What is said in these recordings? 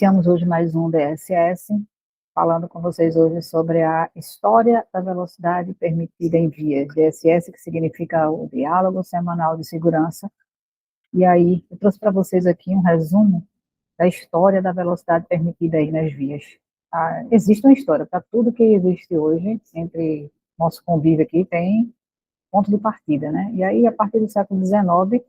Iniciamos hoje mais um DSS, falando com vocês hoje sobre a história da velocidade permitida em vias. DSS, que significa o Diálogo Semanal de Segurança. E aí, eu trouxe para vocês aqui um resumo da história da velocidade permitida aí nas vias. Existe uma história para tudo que existe hoje, entre nosso convívio aqui, tem ponto de partida, né? E aí, a partir do século XIX,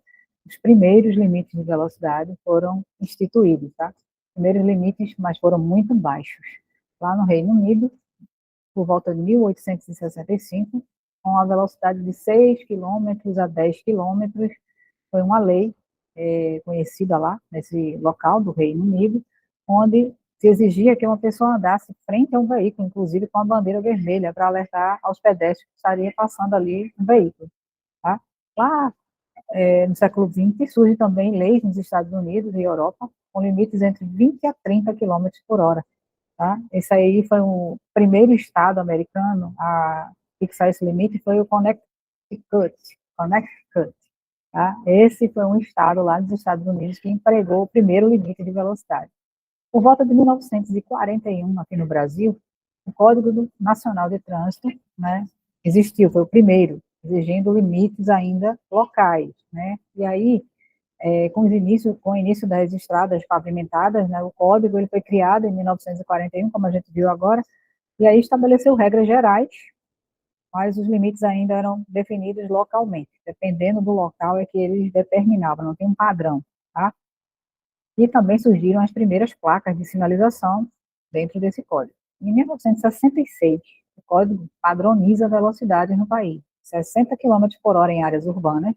os primeiros limites de velocidade foram instituídos, tá? Primeiros limites, mas foram muito baixos. Lá no Reino Unido, por volta de 1865, com a velocidade de 6 km a 10 km, foi uma lei conhecida lá, nesse local do Reino Unido, onde se exigia que uma pessoa andasse frente a um veículo, inclusive com a bandeira vermelha, para alertar aos pedestres que estaria passando ali um veículo. Tá? Lá no século XX, surgem também leis nos Estados Unidos e Europa, com limites entre 20 a 30 km por hora. Tá? Esse aí foi o primeiro estado americano a fixar esse limite, foi o Connecticut. Tá? Esse foi um estado lá nos Estados Unidos que empregou o primeiro limite de velocidade. Por volta de 1941, aqui no Brasil, o Código Nacional de Trânsito, né, existiu, foi o primeiro, exigindo limites ainda locais, né, e aí, com o início das estradas pavimentadas, né, o Código ele foi criado em 1941, como a gente viu agora, e aí estabeleceu regras gerais, mas os limites ainda eram definidos localmente, dependendo do local é que eles determinavam, não tem um padrão, tá? E também surgiram as primeiras placas de sinalização dentro desse código. Em 1966, o código padroniza a velocidade no país, 60 km por hora em áreas urbanas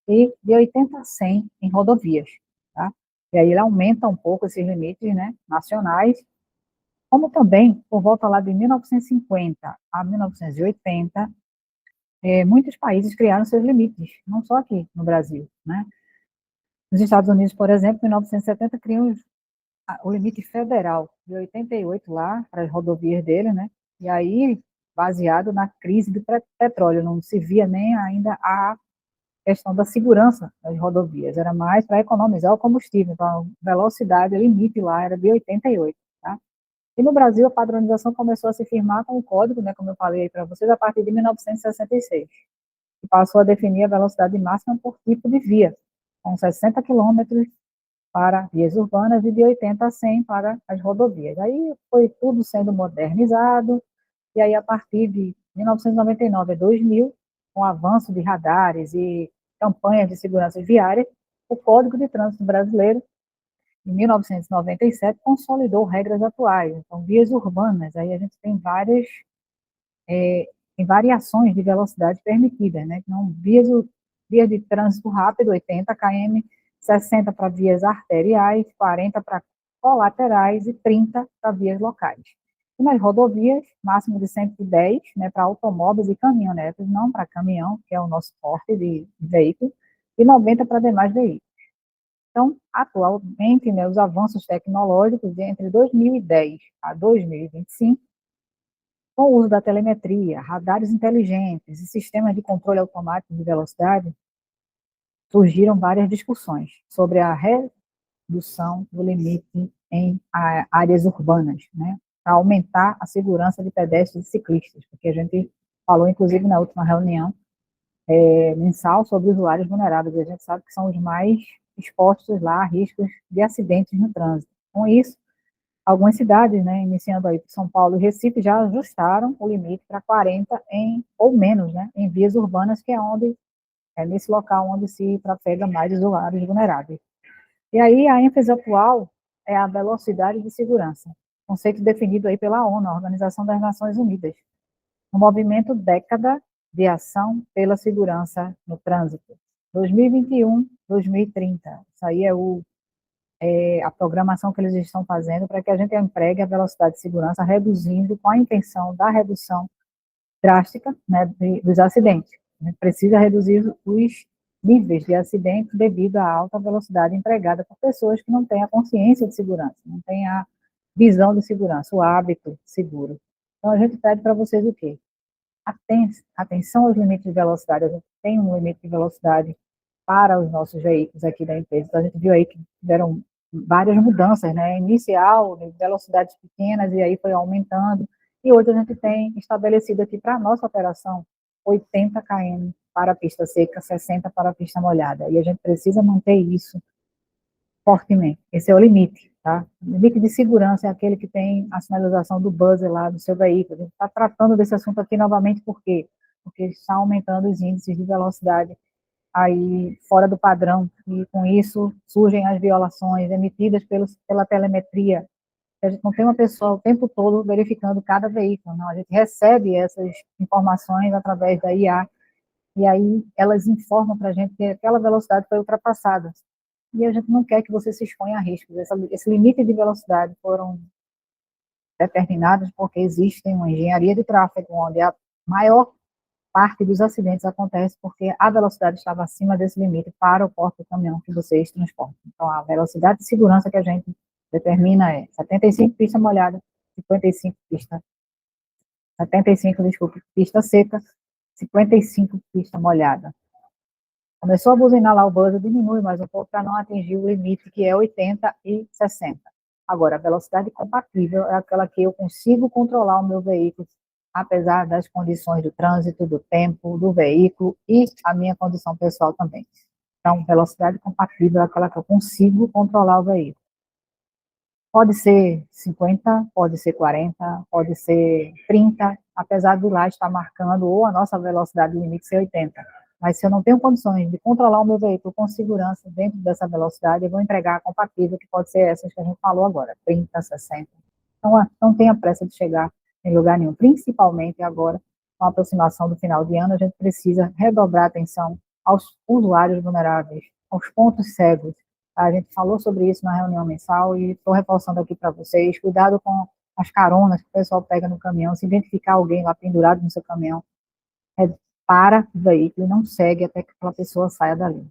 e de 80 a 100 em rodovias. Tá? E aí ele aumenta um pouco esses limites, né, nacionais, como também, por volta lá de 1950 a 1980, muitos países criaram seus limites, não só aqui no Brasil. Né? Nos Estados Unidos, por exemplo, em 1970, criam o limite federal de 88 lá, para as rodovias dele, né? E aí, baseado na crise do petróleo, não se via nem ainda a questão da segurança das rodovias, era mais para economizar o combustível, então a velocidade, o limite lá era de 88, tá? E no Brasil, a padronização começou a se firmar com o código, né, como eu falei para vocês, a partir de 1966, que passou a definir a velocidade máxima por tipo de via, com 60 quilômetros para vias urbanas e de 80 a 100 para as rodovias. Aí foi tudo sendo modernizado, e aí a partir de 1999 a 2000, com o avanço de radares e campanhas de segurança viária, o Código de Trânsito Brasileiro, em 1997, consolidou regras atuais. Então, vias urbanas, aí a gente tem tem variações de velocidade permitidas, né? Então, vias de trânsito rápido, 80 km, 60 para vias arteriais, 40 para colaterais e 30 para vias locais. E nas rodovias, máximo de 110, né, para automóveis e caminhonetes, não para caminhão, que é o nosso porte de veículo, e 90 para demais veículos. Então, atualmente, né, os avanços tecnológicos entre 2010 a 2025, com o uso da telemetria, radares inteligentes e sistemas de controle automático de velocidade, surgiram várias discussões sobre a redução do limite em áreas urbanas, né, para aumentar a segurança de pedestres e ciclistas, porque a gente falou, inclusive, na última reunião mensal sobre usuários vulneráveis, e a gente sabe que são os mais expostos lá a riscos de acidentes no trânsito. Com isso, algumas cidades, né, iniciando aí São Paulo e Recife, já ajustaram o limite para 40 ou menos, né, em vias urbanas, que é nesse local onde se trafega mais usuários vulneráveis. E aí a ênfase atual é a velocidade de segurança, conceito definido aí pela ONU, a Organização das Nações Unidas, no movimento Década de Ação pela Segurança no Trânsito, 2021-2030. Isso aí é a programação que eles estão fazendo para que a gente empregue a velocidade de segurança, reduzindo com a intenção da redução drástica, né, dos acidentes. A gente precisa reduzir os níveis de acidentes devido à alta velocidade empregada por pessoas que não têm a consciência de segurança, não têm a visão de segurança, o hábito seguro. Então, a gente pede para vocês o quê? Atenção aos limites de velocidade. A gente tem um limite de velocidade para os nossos veículos aqui da empresa. Então, a gente viu aí que tiveram várias mudanças, né? Inicial, de velocidades pequenas, e aí foi aumentando. E hoje a gente tem estabelecido aqui para a nossa operação 80 km para a pista seca, 60 para a pista molhada. E a gente precisa manter isso fortemente. Esse é o limite, tá? O limite de segurança é aquele que tem a sinalização do buzzer lá do seu veículo. A gente está tratando desse assunto aqui novamente, por quê? Porque está aumentando os índices de velocidade aí fora do padrão, e com isso surgem as violações emitidas pela telemetria. A gente não tem uma pessoa o tempo todo verificando cada veículo, não. A gente recebe essas informações através da IA, e aí elas informam para a gente que aquela velocidade foi ultrapassada. E a gente não quer que você se exponha a riscos. Esse limite de velocidade foram determinados porque existe uma engenharia de tráfego onde a maior parte dos acidentes acontece porque a velocidade estava acima desse limite para o porte do caminhão que vocês transportam. Então, a velocidade de segurança que a gente determina é 75 pista molhada, 55 pista, 75, desculpa, pista seca, 55 pista molhada. Começou a buzinar lá o buzzer, diminui mais um pouco para não atingir o limite, que é 80 e 60. Agora, a velocidade compatível é aquela que eu consigo controlar o meu veículo, apesar das condições do trânsito, do tempo, do veículo e a minha condição pessoal também. Então, velocidade compatível é aquela que eu consigo controlar o veículo. Pode ser 50, pode ser 40, pode ser 30, apesar de lá estar marcando ou a nossa velocidade limite ser 80. Mas se eu não tenho condições de controlar o meu veículo com segurança dentro dessa velocidade, eu vou entregar a compatível, que pode ser essas que a gente falou agora, 30, 60. Então, não tenha pressa de chegar em lugar nenhum, principalmente agora, com a aproximação do final de ano, a gente precisa redobrar a atenção aos usuários vulneráveis, aos pontos cegos. A gente falou sobre isso na reunião mensal e estou reforçando aqui para vocês, cuidado com as caronas que o pessoal pega no caminhão, se identificar alguém lá pendurado no seu caminhão, para o veículo e não segue até que aquela pessoa saia dali.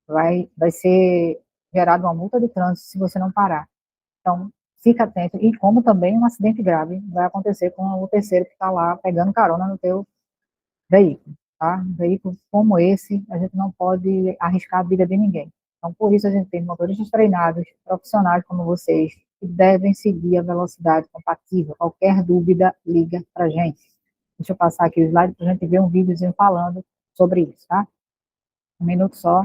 Vai ser gerada uma multa de trânsito se você não parar. Então, fica atento. E como também um acidente grave vai acontecer com o terceiro que está lá pegando carona no teu veículo, tá? Um veículo como esse, a gente não pode arriscar a vida de ninguém. Então, por isso a gente tem motoristas treinados, profissionais como vocês, que devem seguir a velocidade compatível. Qualquer dúvida, liga para a gente. Deixa eu passar aqui o slide para a gente ver um videozinho falando sobre isso, tá? Um minuto só.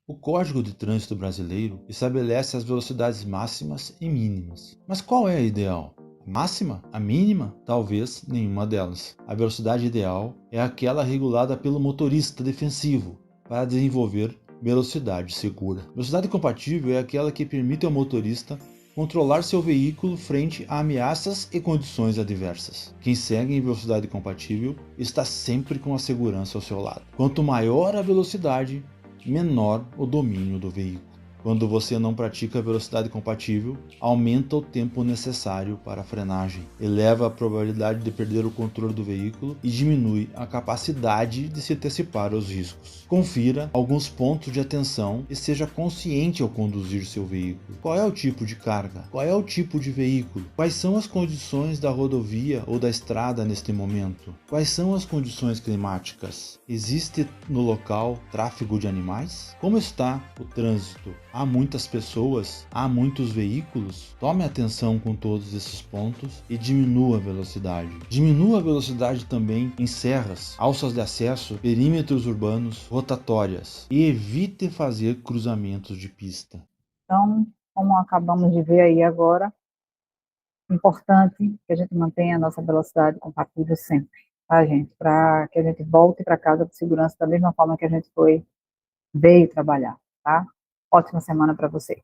O Código de Trânsito Brasileiro estabelece as velocidades máximas e mínimas. Mas qual é a ideal? A máxima? A mínima? Talvez nenhuma delas. A velocidade ideal é aquela regulada pelo motorista defensivo para desenvolver velocidade segura. Velocidade compatível é aquela que permite ao motorista controlar seu veículo frente a ameaças e condições adversas. Quem segue em velocidade compatível está sempre com a segurança ao seu lado. Quanto maior a velocidade, menor o domínio do veículo. Quando você não pratica a velocidade compatível, aumenta o tempo necessário para a frenagem, eleva a probabilidade de perder o controle do veículo e diminui a capacidade de se antecipar aos riscos. Confira alguns pontos de atenção e seja consciente ao conduzir seu veículo. Qual é o tipo de carga? Qual é o tipo de veículo? Quais são as condições da rodovia ou da estrada neste momento? Quais são as condições climáticas? Existe no local tráfego de animais? Como está o trânsito? Há muitas pessoas? Há muitos veículos? Tome atenção com todos esses pontos e diminua a velocidade. Diminua a velocidade também em serras, alças de acesso, perímetros urbanos, rotatórias e evite fazer cruzamentos de pista. Então, como acabamos de ver aí agora, é importante que a gente mantenha a nossa velocidade compatível sempre, tá, gente? Para que a gente volte para casa com segurança da mesma forma que a gente veio trabalhar, tá? Ótima semana para vocês.